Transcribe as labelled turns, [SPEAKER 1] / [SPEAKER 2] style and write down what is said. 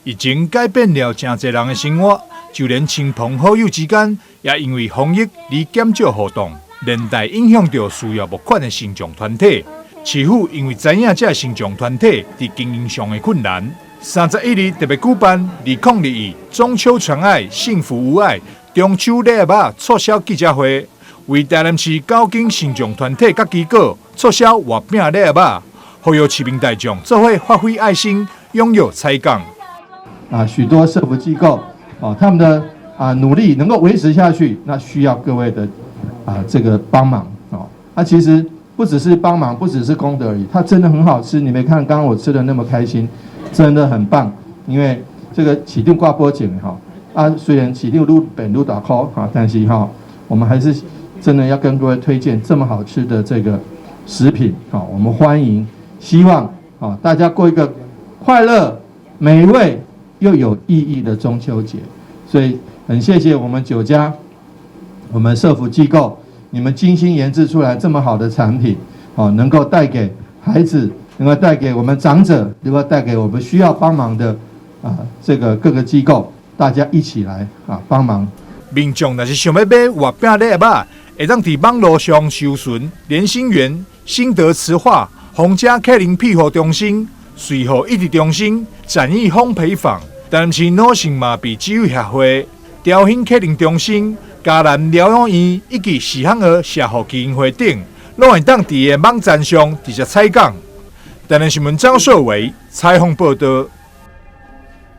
[SPEAKER 1] 疫情改变了真侪人的生活，就连亲朋好友之间，也因为防疫而减少互动，连带影响到需要募款的信众团体。市府因为知影这信众团体伫经营上的困难，31日特别举办2021中秋传爱幸福无碍中秋礼盒促销记者会，为台南市9间信众团体甲机构促销月饼礼盒，呼吁市民大众做伙发挥爱心，拥有才港。
[SPEAKER 2] 许多社福机构他们的努力能够维持下去，那需要各位的这个帮忙其实不只是帮忙，不只是功德而已，它真的很好吃。你没看刚刚我吃的那么开心，真的很棒。因为这个起定挂波景虽然起定路本路打 call 但是我们还是真的要跟各位推荐这么好吃的这个食品我们欢迎，希望大家过一个快乐、美味又有意义的中秋节。所以很谢谢我们9家我们社福机构，你们精心研制出来这么好的产品能够带给孩子，能够带给我们长者，能够带给我们需要帮忙的这个各个机构，大家一起来帮忙。
[SPEAKER 1] 民众若是想要买月饼礼盒，会当伫网络上搜寻联心园、新德磁化、洪家客人庇护中心、随后一直中心、展艺烘焙坊、台南市脑性麻痹自由协会、雕兴客人中心、嘉南疗养院以及视汉儿社福基金会等，拢会当伫个网站上直接采购。台南新闻张硕维采访报道。